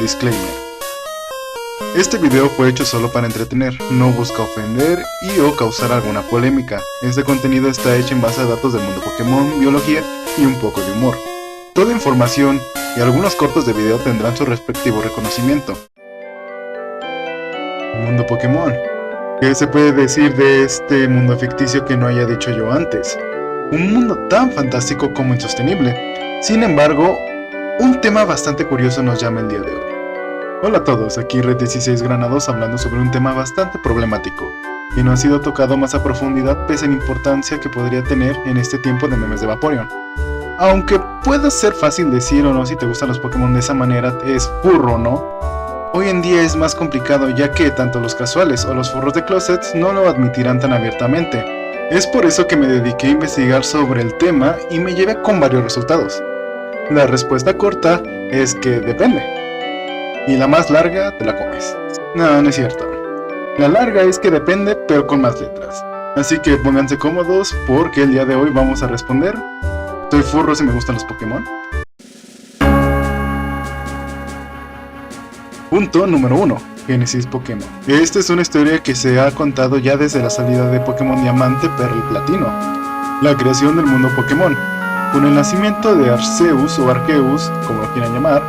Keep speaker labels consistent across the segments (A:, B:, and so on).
A: Disclaimer. Este video fue hecho solo para entretener, no busca ofender y o causar alguna polémica. Este contenido está hecho en base a datos del mundo Pokémon, biología y un poco de humor. Toda información y algunos cortos de video tendrán su respectivo reconocimiento. Mundo Pokémon. ¿Qué se puede decir de este mundo ficticio que no haya dicho yo antes? Un mundo tan fantástico como insostenible. Sin embargo, un tema bastante curioso nos llama el día de hoy. Hola a todos, aquí Red 16 Granados hablando sobre un tema bastante problemático y no ha sido tocado más a profundidad pese a la importancia que podría tener en este tiempo de memes de Vaporeon. Aunque puede ser fácil decir o no si te gustan los Pokémon de esa manera es furro, ¿no? Hoy en día es más complicado ya que tanto los casuales o los forros de closets no lo admitirán tan abiertamente. Es por eso que me dediqué a investigar sobre el tema y me llevé con varios resultados. La respuesta corta es que depende. Y la más larga te la comes. No, no es cierto. La larga es que depende, pero con más letras. Así que pónganse cómodos porque el día de hoy vamos a responder. ¿Soy furro si me gustan los Pokémon? Punto número 1. Génesis Pokémon. Esta es una historia que se ha contado ya desde la salida de Pokémon Diamante, Perla y Platino. La creación del mundo Pokémon. Con el nacimiento de Arceus o Arceus, como lo quieran llamar,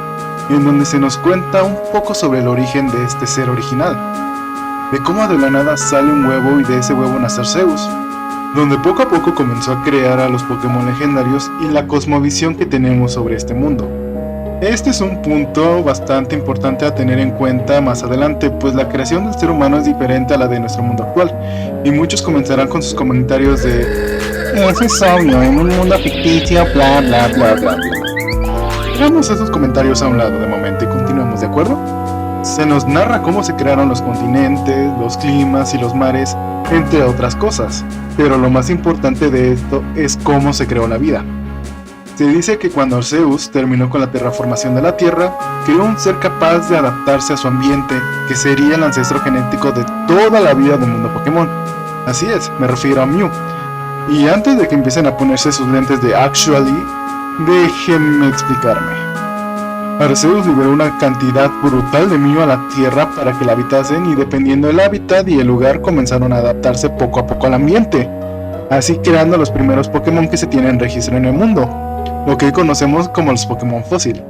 A: en donde se nos cuenta un poco sobre el origen de este ser original, de cómo de la nada sale un huevo y de ese huevo nace Arceus, donde poco a poco comenzó a crear a los Pokémon legendarios y la cosmovisión que tenemos sobre este mundo. Este es un punto bastante importante a tener en cuenta más adelante, pues la creación del ser humano es diferente a la de nuestro mundo actual, y muchos comenzarán con sus comentarios de "Eso es obvio, en un mundo ficticio, bla bla bla bla bla". Dejamos esos comentarios a un lado de momento y continuemos, ¿de acuerdo? Se nos narra cómo se crearon los continentes, los climas y los mares, entre otras cosas, pero lo más importante de esto es cómo se creó la vida. Se dice que cuando Arceus terminó con la terraformación de la Tierra, creó un ser capaz de adaptarse a su ambiente, que sería el ancestro genético de toda la vida del mundo Pokémon. Así es, me refiero a Mew. Y antes de que empiecen a ponerse sus lentes de Actually, déjenme explicarme. Arceus liberó una cantidad brutal de Mew a la Tierra para que la habitasen y dependiendo del hábitat y el lugar comenzaron a adaptarse poco a poco al ambiente, así creando los primeros Pokémon que se tienen registro en el mundo, lo que hoy conocemos como los Pokémon fósil.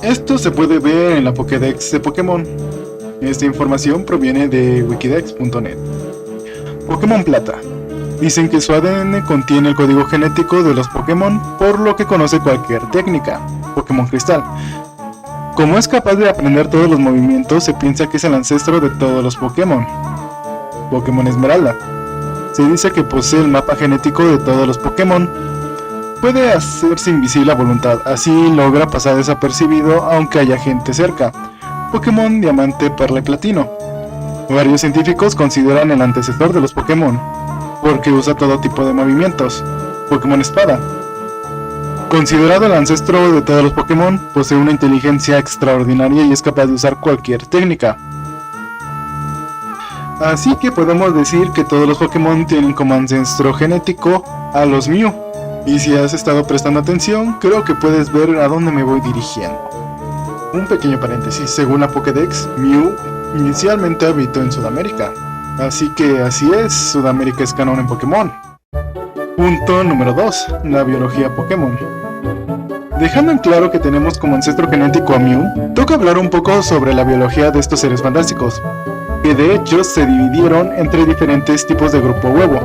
A: Esto se puede ver en la Pokédex de Pokémon. Esta información proviene de wikidex.net. Pokémon Plata. Dicen que su ADN contiene el código genético de los Pokémon, por lo que conoce cualquier técnica. Pokémon Cristal. Como es capaz de aprender todos los movimientos, se piensa que es el ancestro de todos los Pokémon. Pokémon Esmeralda. Se dice que posee el mapa genético de todos los Pokémon. Puede hacerse invisible a voluntad, así logra pasar desapercibido aunque haya gente cerca. Pokémon Diamante, Perla y Platino. Varios científicos consideran el antecesor de los Pokémon, porque usa todo tipo de movimientos. Pokémon Espada. Considerado el ancestro de todos los Pokémon, posee una inteligencia extraordinaria y es capaz de usar cualquier técnica. Así que podemos decir que todos los Pokémon tienen como ancestro genético a los Mew. Y si has estado prestando atención, creo que puedes ver a dónde me voy dirigiendo. Un pequeño paréntesis, según la Pokédex, Mew inicialmente habitó en Sudamérica. Así que así es, Sudamérica es canon en Pokémon. Punto número 2. La biología Pokémon. Dejando en claro que tenemos como ancestro genético a Mew, toca hablar un poco sobre la biología de estos seres fantásticos, que de hecho se dividieron entre diferentes tipos de grupo huevo,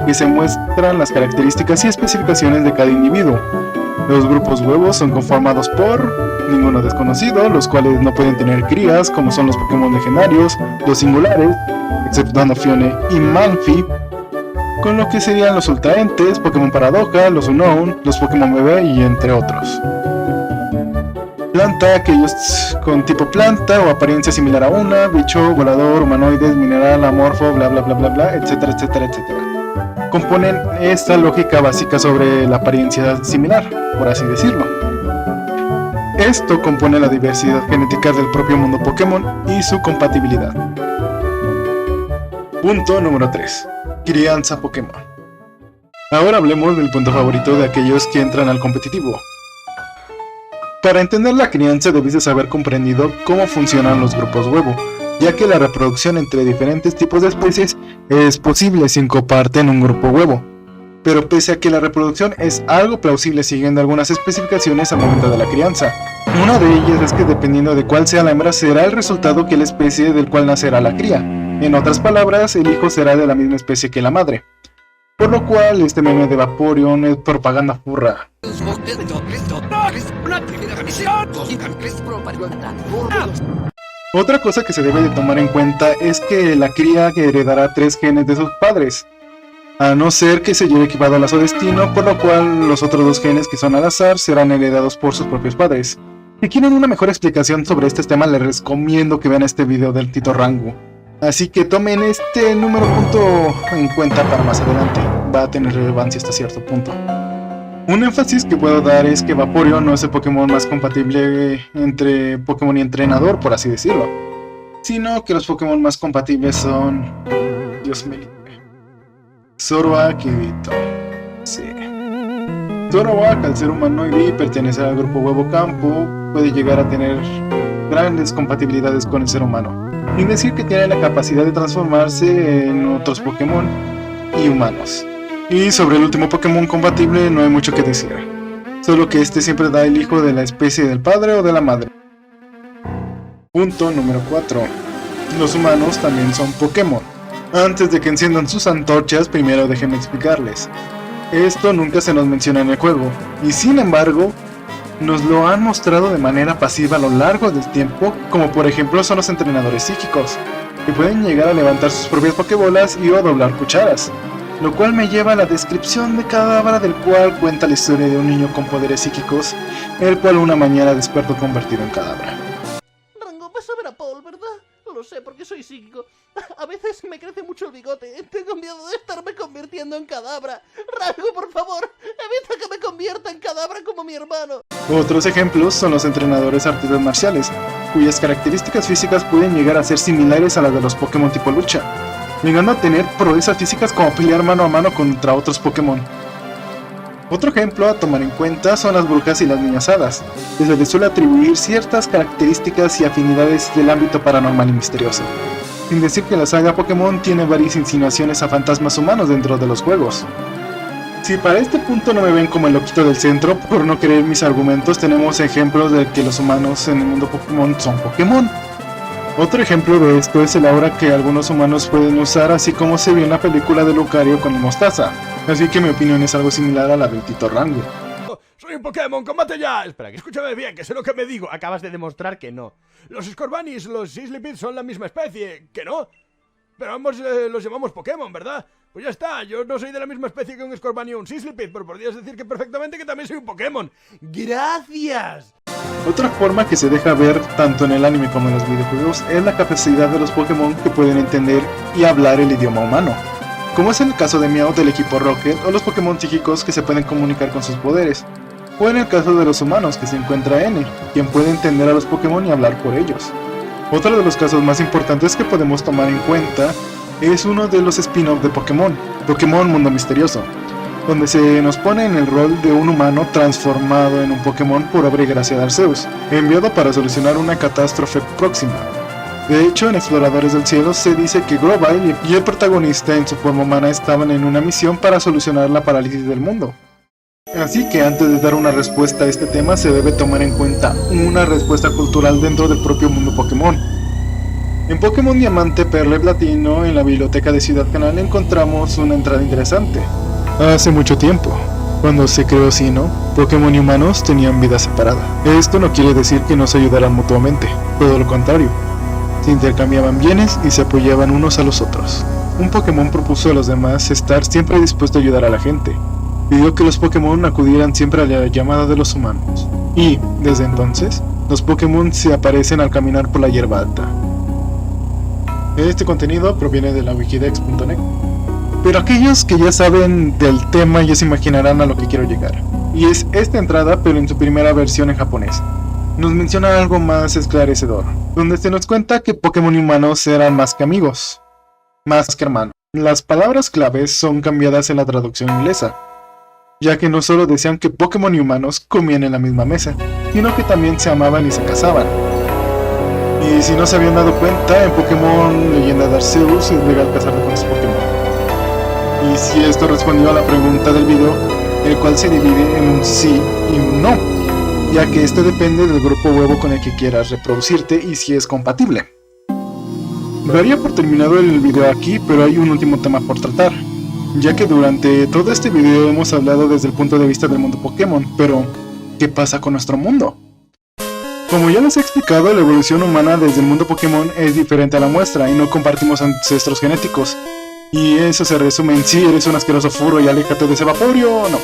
A: que se muestran las características y especificaciones de cada individuo. Los grupos huevos son conformados por ninguno desconocido, los cuales no pueden tener crías, como son los Pokémon legendarios, los singulares, exceptuando Fione y Malfi, con lo que serían los ultraentes, Pokémon Paradoja, los Unknown, los Pokémon bebé y entre otros. Planta, aquellos con tipo planta o apariencia similar a una, bicho, volador, humanoides, mineral, amorfo, bla bla bla bla bla, etcétera etcétera etcétera. Componen esta lógica básica sobre la apariencia similar, por así decirlo. Esto compone la diversidad genética del propio mundo Pokémon y su compatibilidad. Punto número 3. Crianza Pokémon. Ahora hablemos del punto favorito de aquellos que entran al competitivo. Para entender la crianza debes de saber comprendido cómo funcionan los grupos huevo, ya que la reproducción entre diferentes tipos de especies es posible sin comparten un grupo huevo. Pero pese a que la reproducción es algo plausible siguiendo algunas especificaciones al momento de la crianza. Una de ellas es que dependiendo de cuál sea la hembra será el resultado que la especie del cual nacerá la cría. En otras palabras, el hijo será de la misma especie que la madre. Por lo cual, este meme de Vaporeon es propaganda furra. Otra cosa que se debe de tomar en cuenta es que la cría heredará 3 genes de sus padres, a no ser que se lleve equivado a su destino, por lo cual los otros 2 genes que son al azar serán heredados por sus propios padres. Si quieren una mejor explicación sobre este tema, les recomiendo que vean este video del Tito Rango. Así que tomen este número punto en cuenta para más adelante, va a tener relevancia hasta cierto punto. Un énfasis que puedo dar es que Vaporeon no es el Pokémon más compatible entre Pokémon y entrenador, por así decirlo, sino que los Pokémon más compatibles son... Dios mío... Zoroark y Vito. Sí. Zoroark, al ser humanoide y pertenecer al grupo Huevo Campo, puede llegar a tener grandes compatibilidades con el ser humano, sin decir que tiene la capacidad de transformarse en otros Pokémon y humanos. Y sobre el último Pokémon compatible no hay mucho que decir, solo que este siempre da el hijo de la especie del padre o de la madre. Punto número 4. Los humanos también son Pokémon. Antes de que enciendan sus antorchas, primero déjenme explicarles. Esto nunca se nos menciona en el juego, y sin embargo, nos lo han mostrado de manera pasiva a lo largo del tiempo, como por ejemplo son los entrenadores psíquicos, que pueden llegar a levantar sus propias Pokébolas y o doblar cucharas. Lo cual me lleva a la descripción de Kadabra, del cual cuenta la historia de un niño con poderes psíquicos, el cual una mañana despertó convertido en Kadabra.
B: Rango, vas a ver a Paul, ¿verdad? Lo sé, porque soy psíquico. A veces me crece mucho el bigote. Tengo miedo de estarme convirtiendo en Kadabra. Rango, por favor, evita que me convierta en Kadabra como mi hermano.
A: Otros ejemplos son los entrenadores artes marciales, cuyas características físicas pueden llegar a ser similares a las de los Pokémon tipo lucha, llegando a tener proezas físicas como pelear mano a mano contra otros Pokémon. Otro ejemplo a tomar en cuenta son las brujas y las niñas hadas, que se les suele atribuir ciertas características y afinidades del ámbito paranormal y misterioso, sin decir que la saga Pokémon tiene varias insinuaciones a fantasmas humanos dentro de los juegos. Si para este punto no me ven como el loquito del centro por no creer mis argumentos, tenemos ejemplos de que los humanos en el mundo Pokémon son Pokémon. Otro ejemplo de esto es el aura que algunos humanos pueden usar, así como se vio en la película de Lucario con el Mostaza, así que mi opinión es algo similar a la del Tito Rango.
C: ¡Soy un Pokémon! ¡Combate ya! Espera, que escúchame bien, que sé lo que me digo. Acabas de demostrar que no. Los Scorbanis, los Sislipid son la misma especie, ¿que no? Pero ambos los llamamos Pokémon, ¿verdad? Pues ya está, yo no soy de la misma especie que un Scorbunny o un Sislipid, pero podrías decir que perfectamente que también soy un Pokémon. ¡Gracias!
A: Otra forma que se deja ver tanto en el anime como en los videojuegos es la capacidad de los Pokémon que pueden entender y hablar el idioma humano, como es en el caso de Meowth del equipo Rocket, o los Pokémon psíquicos que se pueden comunicar con sus poderes, o en el caso de los humanos que se encuentra N, quien puede entender a los Pokémon y hablar por ellos. Otro de los casos más importantes que podemos tomar en cuenta es uno de los spin-off de Pokémon, Pokémon Mundo Misterioso, donde se nos pone en el rol de un humano transformado en un Pokémon por obra y gracia de Arceus, enviado para solucionar una catástrofe próxima. De hecho, en Exploradores del Cielo se dice que Grovyle y el protagonista en su forma humana estaban en una misión para solucionar la parálisis del mundo. Así que antes de dar una respuesta a este tema se debe tomar en cuenta una respuesta cultural dentro del propio mundo Pokémon. En Pokémon Diamante, Perla y Platino, en la biblioteca de Ciudad Canal encontramos una entrada interesante. Hace mucho tiempo, cuando se creó Sinnoh, Pokémon y humanos tenían vida separada. Esto no quiere decir que no se ayudaran mutuamente, todo lo contrario. Se intercambiaban bienes y se apoyaban unos a los otros. Un Pokémon propuso a los demás estar siempre dispuesto a ayudar a la gente. Pidió que los Pokémon acudieran siempre a la llamada de los humanos. Y, desde entonces, los Pokémon se aparecen al caminar por la hierba alta. Este contenido proviene de la wikidex.net. Pero aquellos que ya saben del tema ya se imaginarán a lo que quiero llegar. Y es esta entrada, pero en su primera versión en japonés. Nos menciona algo más esclarecedor, donde se nos cuenta que Pokémon y humanos eran más que amigos, más que hermanos. Las palabras claves son cambiadas en la traducción inglesa. ya que no solo decían que Pokémon y humanos comían en la misma mesa, sino que también se amaban y se casaban. Y si no se habían dado cuenta, en Pokémon Leyenda de Arceus es legal casarte con tus Pokémon. Y si esto respondió a la pregunta del video, el cual se divide en un sí y un no, ya que este depende del grupo huevo con el que quieras reproducirte y si es compatible. Daría por terminado el video aquí, pero hay un último tema por tratar, ya que durante todo este video hemos hablado desde el punto de vista del mundo Pokémon, pero ¿qué pasa con nuestro mundo? Como ya les he explicado, la evolución humana desde el mundo Pokémon es diferente a la muestra y no compartimos ancestros genéticos. Y eso se resume en si eres un asqueroso furro y aléjate de ese vaporio o no.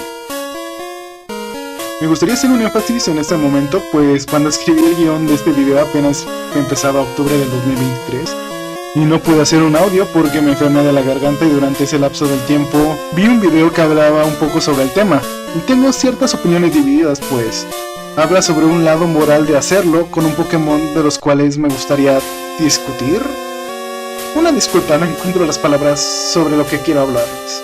A: Me gustaría hacer un énfasis en este momento, pues cuando escribí el guión de este video apenas empezaba octubre del 2023 y no pude hacer un audio porque me enfermé de la garganta y durante ese lapso del tiempo vi un video que hablaba un poco sobre el tema y tengo ciertas opiniones divididas, pues habla sobre un lado moral de hacerlo con un Pokémon de los cuales me gustaría discutir. Una disculpa, no encuentro las palabras sobre lo que quiero hablarles.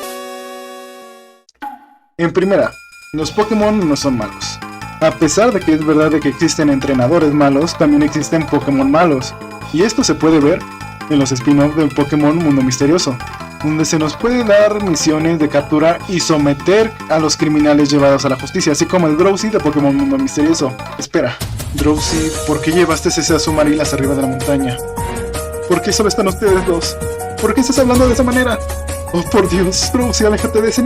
A: En primera, los Pokémon no son malos. A pesar de que es verdad de que existen entrenadores malos, también existen Pokémon malos. Y esto se puede ver en los spin-off del Pokémon Mundo Misterioso, donde se nos puede dar misiones de captura y someter a los criminales llevados a la justicia, así como el Drowsy de Pokémon Mundo Misterioso. Espera, Drowsy, ¿por qué llevaste ese Azumarilas arriba de la montaña? ¿Por qué solo están ustedes dos? ¿Por qué estás hablando de esa manera? Oh, por Dios, Drowsy, aléjate de ese.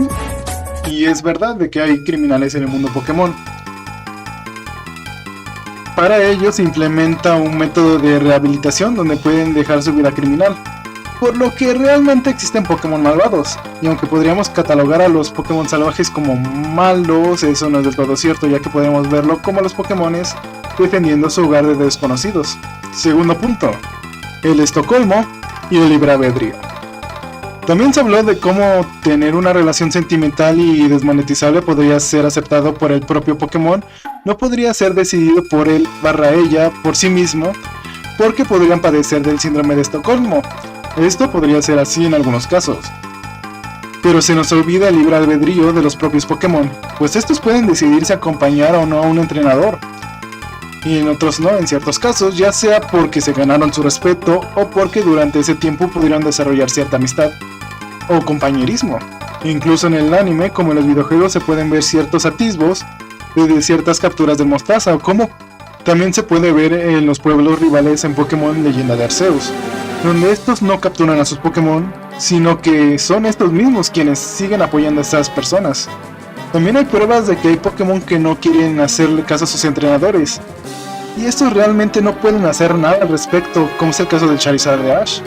A: Y es verdad de que hay criminales en el mundo Pokémon. Para ello se implementa un método de rehabilitación donde pueden dejar su vida criminal, por lo que realmente existen Pokémon malvados. Y aunque podríamos catalogar a los Pokémon salvajes como malos, eso no es del todo cierto, ya que podemos verlo como los Pokémones defendiendo su hogar de desconocidos. Segundo punto, el Estocolmo y el libre albedrío. También se habló de cómo tener una relación sentimental y desmonetizable podría ser aceptado por el propio Pokémon, no podría ser decidido por él / ella por sí mismo, porque podrían padecer del síndrome de Estocolmo. Esto podría ser así en algunos casos. Pero se nos olvida el libre albedrío de los propios Pokémon, pues estos pueden decidir si acompañar o no a un entrenador. Y en otros no, en ciertos casos, ya sea porque se ganaron su respeto o porque durante ese tiempo pudieron desarrollar cierta amistad o compañerismo. Incluso en el anime, como en los videojuegos, se pueden ver ciertos atisbos de ciertas capturas del Mostaza, o como también se puede ver en los pueblos rivales en Pokémon Leyenda de Arceus, donde estos no capturan a sus Pokémon, sino que son estos mismos quienes siguen apoyando a estas personas. También hay pruebas de que hay Pokémon que no quieren hacerle caso a sus entrenadores, y estos realmente no pueden hacer nada al respecto, como es el caso del Charizard de Ash.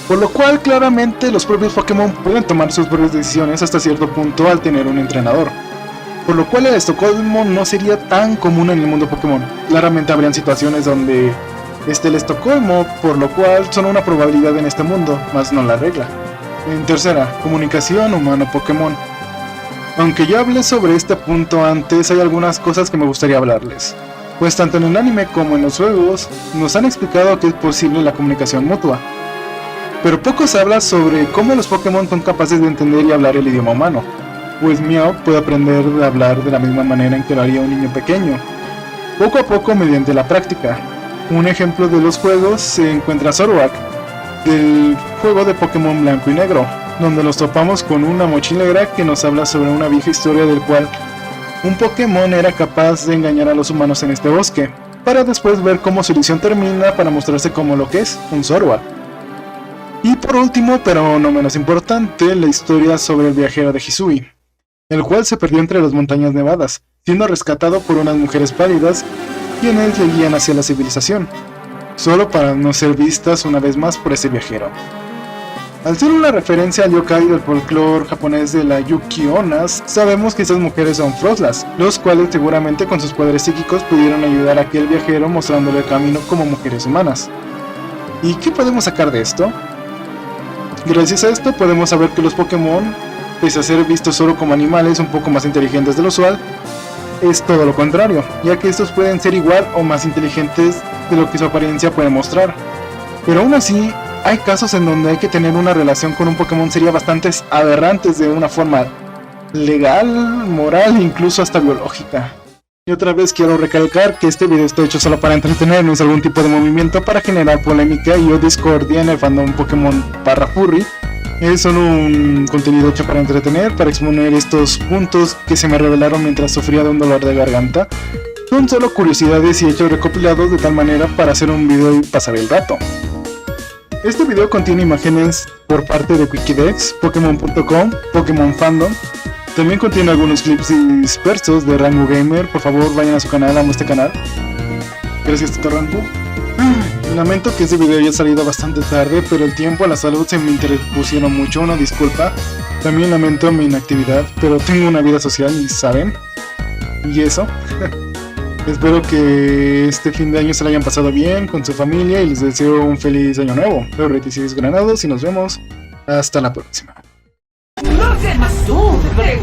A: Por lo cual claramente los propios Pokémon pueden tomar sus propias decisiones hasta cierto punto al tener un entrenador. Por lo cual el Estocolmo no sería tan común en el mundo Pokémon. Claramente habrían situaciones donde esté el Estocolmo, por lo cual son una probabilidad en este mundo, más no la regla. En tercera, comunicación humano-Pokémon. Aunque ya hablé sobre este punto antes, hay algunas cosas que me gustaría hablarles. Pues tanto en el anime como en los juegos, nos han explicado que es posible la comunicación mutua. Pero poco se habla sobre cómo los Pokémon son capaces de entender y hablar el idioma humano, pues Meowth puede aprender a hablar de la misma manera en que lo haría un niño pequeño, poco a poco mediante la práctica. Un ejemplo de los juegos se encuentra Zoroark, del juego de Pokémon Blanco y Negro, donde nos topamos con una mochilera que nos habla sobre una vieja historia del cual un Pokémon era capaz de engañar a los humanos en este bosque, para después ver cómo su ilusión termina para mostrarse como lo que es, un Zoroark. Y por último, pero no menos importante, la historia sobre el viajero de Hisui, el cual se perdió entre las montañas nevadas, siendo rescatado por unas mujeres pálidas, quienes le guían hacia la civilización, solo para no ser vistas una vez más por ese viajero. Al ser una referencia al yokai del folclore japonés de la Yuki-Onas, sabemos que estas mujeres son Froslas, los cuales seguramente con sus poderes psíquicos pudieron ayudar a aquel viajero mostrándole el camino como mujeres humanas. ¿Y qué podemos sacar de esto? Gracias a esto podemos saber que los Pokémon, pese a ser vistos solo como animales un poco más inteligentes de lo usual, es todo lo contrario, ya que estos pueden ser igual o más inteligentes de lo que su apariencia puede mostrar. Pero aún así, hay casos en donde hay que tener una relación con un Pokémon sería bastante aberrantes de una forma legal, moral e incluso hasta biológica. Y otra vez quiero recalcar que este video está hecho solo para entretener, no es algún tipo de movimiento para generar polémica y o discordia en el fandom Pokémon /furry. Es solo un contenido hecho para entretener, para exponer estos puntos que se me revelaron mientras sufría de un dolor de garganta. Son solo curiosidades y hechos recopilados de tal manera para hacer un video y pasar el rato. Este video contiene imágenes por parte de Wikidex, Pokémon.com, Pokémon Fandom. También contiene algunos clips dispersos de Rango Gamer. Por favor, vayan a su canal, amo este canal. Gracias, Tito Rango. Lamento que este video haya salido bastante tarde, pero el tiempo y la salud se me interpusieron mucho, una disculpa. También lamento mi inactividad, pero tengo una vida social y saben. Y eso. Espero que este fin de año se lo hayan pasado bien con su familia y les deseo un feliz año nuevo. Soy Reticís Granados y nos vemos hasta la próxima.
D: No seas más hombre.